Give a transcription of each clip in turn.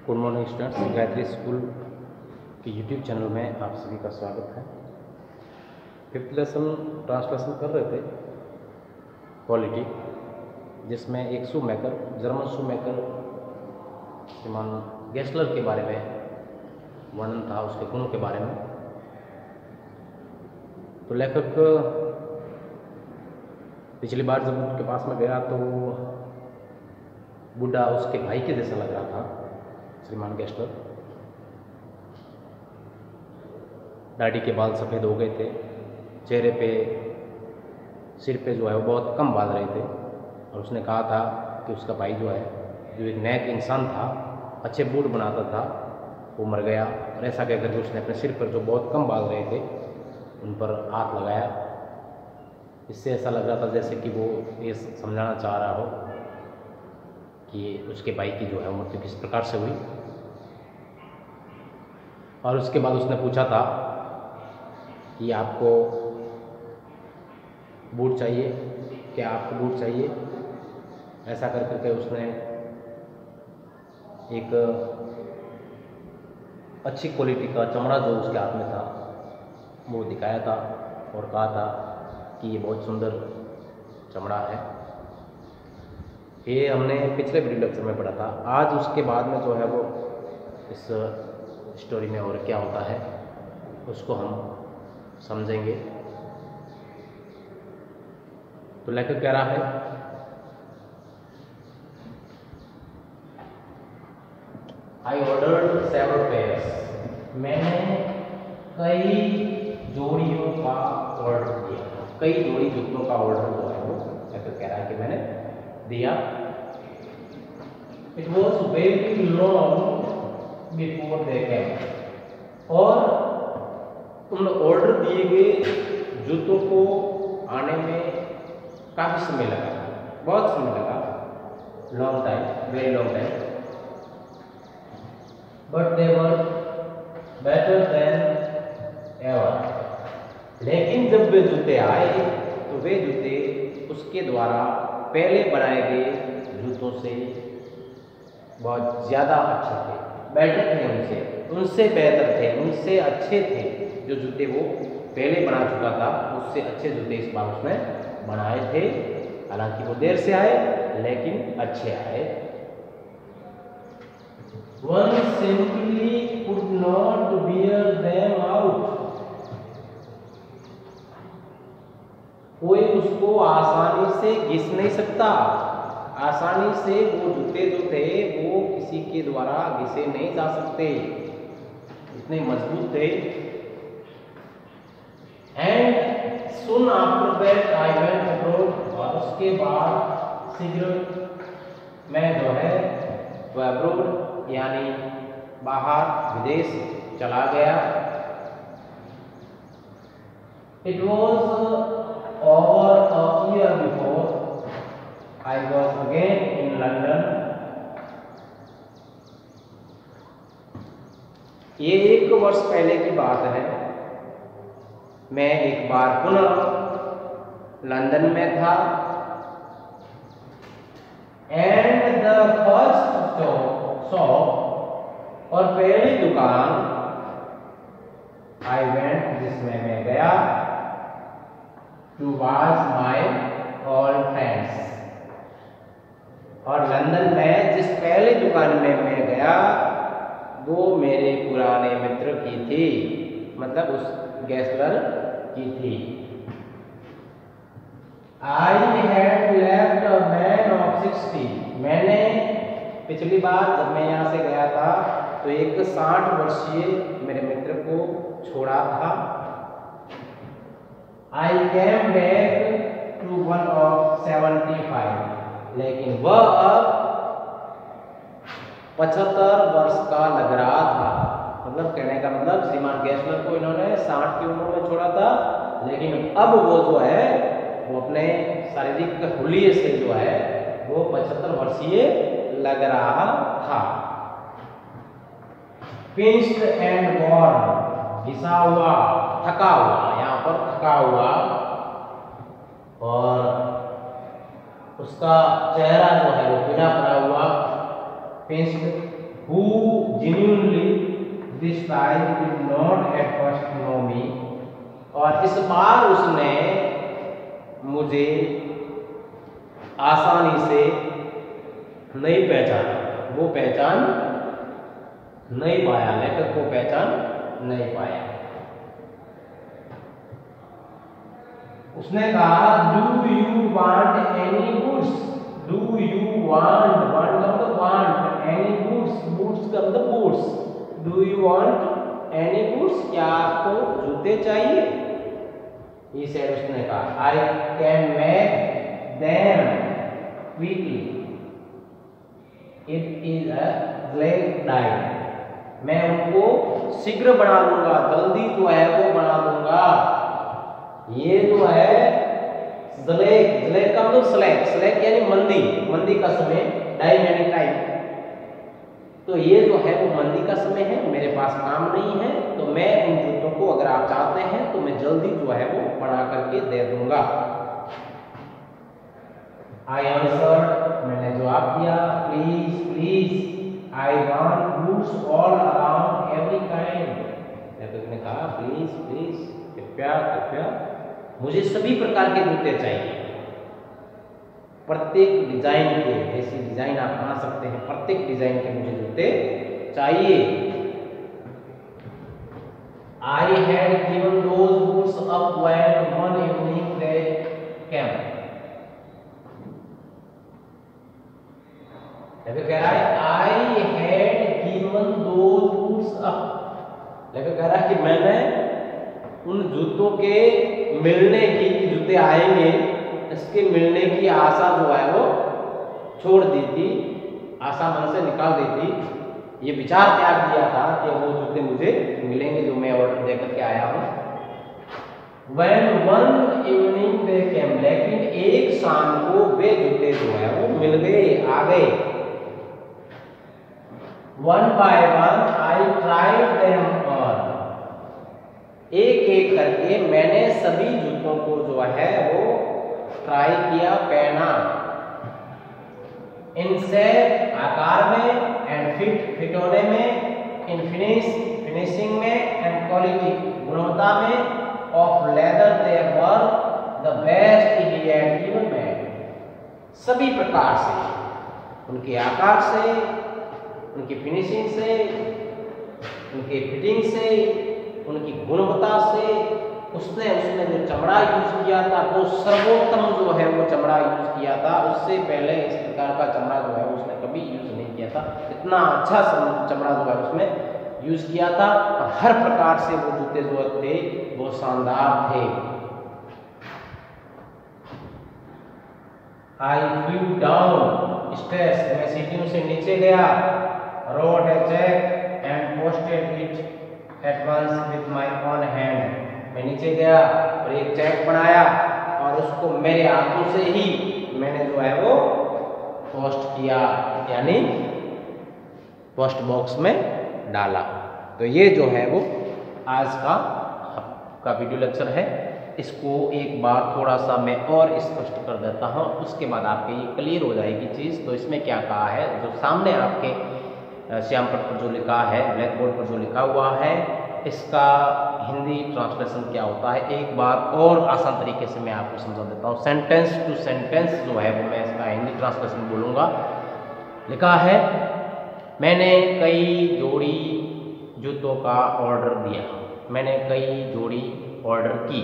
Good morning students, Gayatri school के YouTube channel में आप सभी का स्वागत है। फिफ्थ लेसन ट्रांसलेशन कर रहे थे क्वालिटी, जिसमें एक शू मेकर, जर्मन शू मेकर श्रीमान गेस्लर के बारे में वर्णन था, उसके गुणों के बारे में। तो लेखक पिछली बार जब उनके पास में गया तो बुढ़ा उसके भाई के जैसा लग रहा था, श्रीमान गेस्लर। दाढ़ी के बाल सफ़ेद हो गए थे, चेहरे पे, सिर पे जो है वो बहुत कम बाल रहे थे, और उसने कहा था कि उसका भाई जो है, जो एक नेक इंसान था, अच्छे बूट बनाता था, वो मर गया। और ऐसा कहकर के उसने अपने सिर पर जो बहुत कम बाल रहे थे उन पर हाथ लगाया। इससे ऐसा लग रहा था जैसे कि वो ये समझाना चाह रहा हो कि उसके भाई की जो है मृत्यु किस प्रकार से हुई। और उसके बाद उसने पूछा था कि आपको बूट चाहिए, क्या आपको बूट चाहिए? ऐसा कर करके उसने एक अच्छी क्वालिटी का चमड़ा जो उसके हाथ में था वो दिखाया था और कहा था कि ये बहुत सुंदर चमड़ा है। ये हमने पिछले वीडियो लेक्चर में पढ़ा था। आज उसके बाद में जो है वो इस स्टोरी में और क्या होता है उसको हम समझेंगे। तो लेखक कह रहा है, आई ऑर्डर्ड सेवरल पेयर्स, मैंने कई जोड़ियों का ऑर्डर दिया। कई जोड़ी जूतों का ऑर्डर जो है वो लेखक कह रहा है कि मैंने दिया। It was very long before they came, और उन ऑर्डर दिए गए जूतों को आने में काफ़ी समय लगा, बहुत समय लगा, long time, very long time. But they were better than ever, लेकिन जब वे जूते आए तो वे जूते उसके द्वारा पहले बनाए गए जूतों से बहुत ज़्यादा अच्छे थे। बेटर थे, उनसे बेहतर थे, उनसे अच्छे थे। जो जूते वो पहले बना चुका था उससे अच्छे जूते इस बार उसने बनाए थे। हालांकि वो देर से आए लेकिन अच्छे आए। One simply could not wear them out, कोई उसको आसानी से घिस नहीं सकता। आसानी से वो जूते जो थे वो किसी के द्वारा घिसे नहीं जा सकते, इतने मजबूत थे। And soon after that I went abroad, और उसके बाद शीघ्र मैं जो है तो अब्रॉड यानी बाहर, विदेश चला गया। It was over a year before I was again in London. ये 1 वर्ष पहले की बात है, मैं एक बार पुनः लंदन में था। एंड द फर्स्ट शॉप, और पहली दुकान, आई वेंट, जिसमें मैं गया, to watch my old friends, और लंदन में जिस पहली दुकान में मैं गया वो मेरे पुराने मित्र की थी, मतलब उस गेस्लर की थी। I had left a man of 60, मैंने पिछली बार जब मैं यहाँ से गया था तो एक 60 वर्षीय मेरे मित्र को छोड़ा था। I came back to one of 75, लेकिन वह अब 75 वर्ष का लग रहा था। मतलब कहने का मतलब श्रीमान गेस्लर को इन्होंने 60 की उम्र में छोड़ा था, लेकिन अब वो जो है वो अपने शारीरिक हुलिये से जो है वो 75 वर्षीय लग रहा था। पिंच्ड एंड वॉर्न, घिसा हुआ, थका हुआ, यहाँ पर थका हुआ, और उसका चेहरा जो है वो पीला पड़ा हुआ, pinched who genuinely this time did not at first know me, और इस बार उसने मुझे आसानी से नहीं पहचाना, वो पहचान नहीं पाया, लेखक को पहचान नहीं पाया। उसने कहा do you want any goods, do you want, want का मतलब वांट, एनी गुड्स, गुड्स का मतलब goods, do you want any goods, क्या आपको जूते चाहिए? ये से उसने कहा I can make them quickly, it is a black dye, मैं उनको शीघ्र बना दूंगा, जल्दी जो है वो बना दूंगा। ये जो है जलेक, जलेक का मतलब स्लैक, स्लैक यानी मंदी, मंदी का समय, डाई यानी टाइम। तो ये जो है वो मंदी का समय है, मेरे पास काम नहीं है, तो मैं उन जूतों को अगर आप चाहते हैं तो मैं जल्दी जो है वो बना करके दे दूंगा। आई आंसर्ड, मैंने जवाब दिया, please please I want goods all around every kind, ने कहा प्लीज प्लीज, कृपया कृपया मुझे सभी प्रकार के जूते चाहिए, प्रत्येक डिजाइन के, जैसी डिजाइन आप बना सकते हैं, प्रत्येक डिजाइन के मुझे जूते चाहिए। I had given those boots up when one evening they came, कह रहा है I had given those boots up, लेकिन कह रहा है कि मैंने उन जूतों के मिलने की, जूते आएंगे इसके मिलने की आशा जो है वो छोड़ दी थी, आशा मन से निकाल दी थी, ये विचार त्याग दिया था कि वो जूते मुझे मिलेंगे जो मैं ऑर्डर देकर के आया हूँ। When one evening they came, लेकिन एक शाम को वे जूते जो है वो मिल गए, आ गए। One by one I tried them on, एक एक करके मैंने सभी जूतों को जो है वो ट्राई किया, पहना। इन शेप, आकार में, एंड फिट, फिट होने में, इन फिनिश, फिनिशिंग में, एंड क्वालिटी, गुणवत्ता में, of leather they were the best he had given made, सभी प्रकार से, उनके आकार से, उनकी फिनिशिंग से, उनके फिटिंग से, उनकी गुणवत्ता से, उसने जो चमड़ा यूज किया था वो सर्वोत्तम जो है वो चमड़ा यूज किया था, उससे पहले इस प्रकार का चमड़ा जो है उसने कभी यूज नहीं किया था, इतना अच्छा चमड़ा जो है उसने यूज किया था, और हर प्रकार से वो जूते जो थे वो शानदार थे। आई फ्लू डाउन स्टेयर्स, मैं सीढ़ियों से नीचे गया, wrote a cheque and posted it at once with my own hand, मैं नीचे गया और एक चेक बनाया और उसको मेरे हाथों से ही मैंने जो है वो पोस्ट किया, यानी पोस्ट बॉक्स में डाला। तो ये जो है वो आज का वीडियो लेक्चर है, इसको एक बार थोड़ा सा मैं और स्पष्ट कर देता हूँ, उसके बाद आपके ये क्लियर हो जाएगी चीज़। तो इसमें क्या कहा है, जो सामने आपके श्याम पट पर जो लिखा है, ब्लैक बोर्ड पर जो लिखा हुआ है, इसका हिंदी ट्रांसलेशन क्या होता है, एक बार और आसान तरीके से मैं आपको समझा देता हूँ। सेंटेंस टू सेंटेंस जो है वो मैं इसका हिंदी ट्रांसलेशन बोलूँगा। लिखा है, मैंने कई जोड़ी जूतों का ऑर्डर दिया, मैंने कई जोड़ी ऑर्डर की,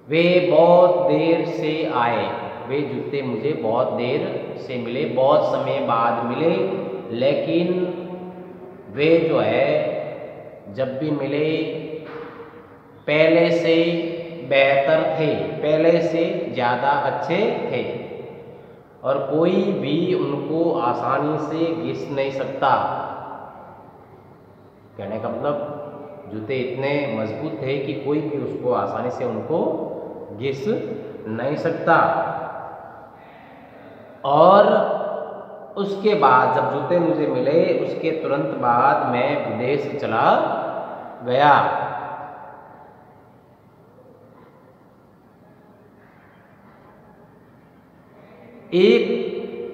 वे बहुत देर से आए, वे जूते मुझे बहुत देर से मिले, बहुत समय बाद मिले, लेकिन वे जो है जब भी मिले पहले से बेहतर थे, पहले से ज़्यादा अच्छे थे, और कोई भी उनको आसानी से घिस नहीं सकता। कहने का मतलब जूते इतने मजबूत थे कि कोई भी उसको आसानी से उनको घिस नहीं सकता। और उसके बाद जब जूते मुझे मिले उसके तुरंत बाद मैं विदेश चला गया।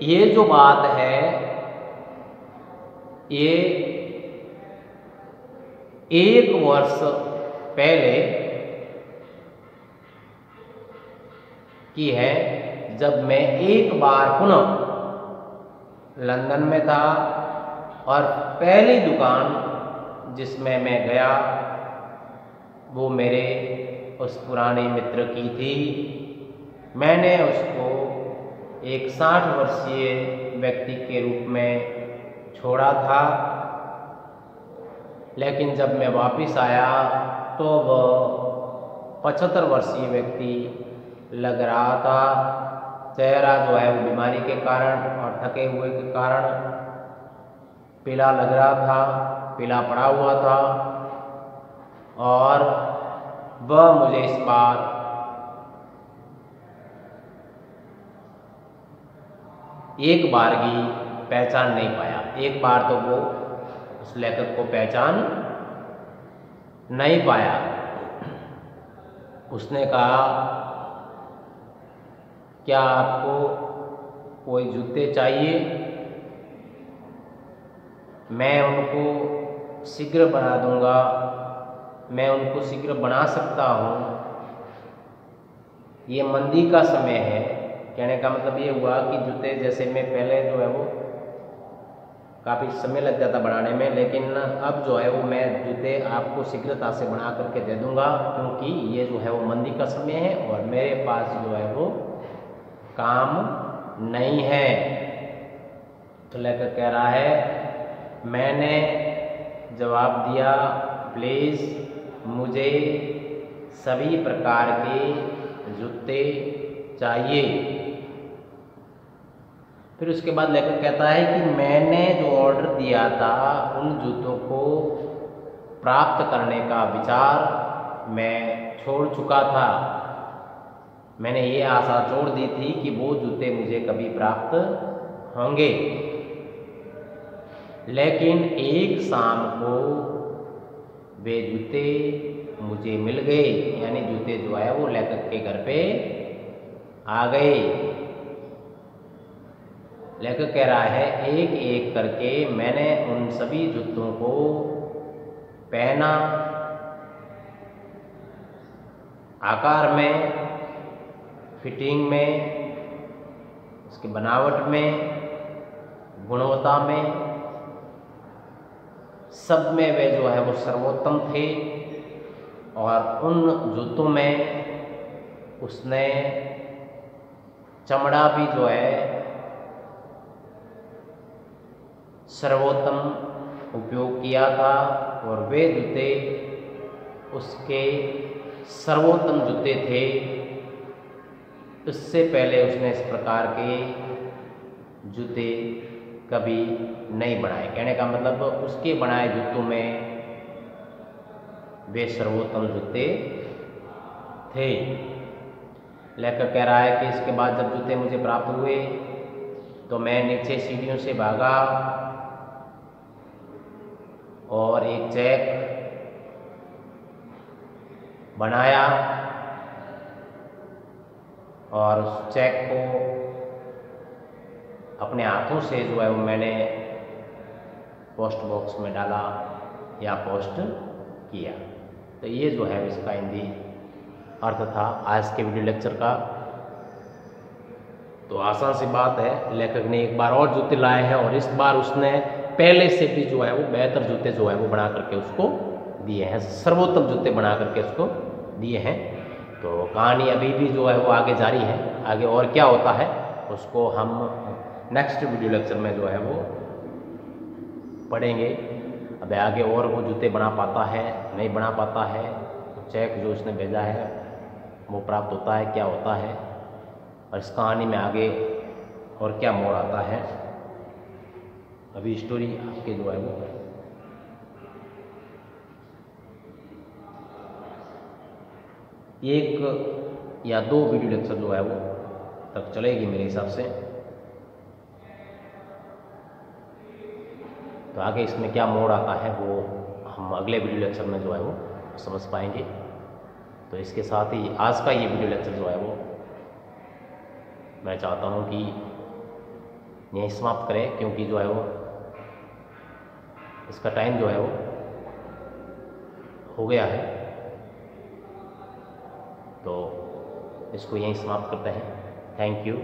ये जो बात है ये 1 वर्ष पहले की है, जब मैं एक बार पुनः लंदन में था और पहली दुकान जिसमें मैं गया वो मेरे उस पुराने मित्र की थी। मैंने उसको एक 60 वर्षीय व्यक्ति के रूप में छोड़ा था, लेकिन जब मैं वापस आया तो वह 75 वर्षीय व्यक्ति लग रहा था। चेहरा जो है वो बीमारी के कारण और थके हुए के कारण पीला लग रहा था, पीला पड़ा हुआ था। और वह मुझे इस बार एक बार भी पहचान नहीं पाया। एक बार तो वो उस लेखक को पहचान नहीं पाया। उसने कहा, क्या आपको कोई जूते चाहिए? मैं उनको शीघ्र बना दूंगा, मैं उनको शीघ्र बना सकता हूँ। ये मंदी का समय है। कहने का मतलब ये हुआ कि जूते जैसे मैं पहले जो है वो काफ़ी समय लग जाता बनाने में, लेकिन अब जो है वो मैं जूते आपको शीघ्रता से बना करके दे दूँगा, क्योंकि ये जो है वो मंदी का समय है और मेरे पास जो है वो काम नहीं है। तो लेकर कह रहा है, मैंने जवाब दिया, प्लीज़ मुझे सभी प्रकार के जूते चाहिए। फिर उसके बाद लेखक कहता है कि मैंने जो ऑर्डर दिया था उन जूतों को प्राप्त करने का विचार मैं छोड़ चुका था। मैंने ये आशा छोड़ दी थी कि वो जूते मुझे कभी प्राप्त होंगे, लेकिन एक शाम को वे जूते मुझे मिल गए। यानी जूते जो है वो लेखक के घर पे आ गए। लेखक कह रहा है, एक एक करके मैंने उन सभी जूतों को पहना, आकार में, फिटिंग में, उसकी बनावट में, गुणवत्ता में, सब में वे जो है वो सर्वोत्तम थे। और उन जूतों में उसने चमड़ा भी जो है सर्वोत्तम उपयोग किया था, और वे जूते उसके सर्वोत्तम जूते थे। इससे पहले उसने इस प्रकार के जूते कभी नहीं बनाए। कहने का मतलब उसके बनाए जूतों में वे सर्वोत्तम जूते थे। लेखक कह रहा है कि इसके बाद जब जूते मुझे प्राप्त हुए तो मैं नीचे सीढ़ियों से भागा और एक चेक बनाया, और उस चेक को अपने हाथों से जो है वो मैंने पोस्ट बॉक्स में डाला या पोस्ट किया। तो ये जो है इसका हिंदी अर्थ था आज के वीडियो लेक्चर का। तो आसान सी बात है, लेखक ने एक बार और जूते लाए हैं और इस बार उसने पहले से भी जो है वो बेहतर जूते जो है वो बना करके उसको दिए हैं, सर्वोत्तम जूते बना करके उसको दिए हैं। तो कहानी अभी भी जो है वो आगे जारी है। आगे और क्या होता है उसको हम नेक्स्ट वीडियो लेक्चर में जो है वो पढ़ेंगे। अब आगे और वो जूते बना पाता है नहीं बना पाता है, चेक जो उसने भेजा है वो प्राप्त होता है क्या होता है, और इस कहानी में आगे और क्या मोड़ आता है। अभी स्टोरी आपके जो है वो एक या दो वीडियो लेक्चर जो है वो तक चलेगी मेरे हिसाब से। तो आगे इसमें क्या मोड़ आता है वो हम अगले वीडियो लेक्चर में जो है वो समझ पाएंगे। तो इसके साथ ही आज का ये वीडियो लेक्चर जो है वो मैं चाहता हूँ कि यहीं समाप्त करें, क्योंकि जो है वो इसका टाइम जो है वो हो गया है। तो इसको यहीं समाप्त करते हैं। Thank you.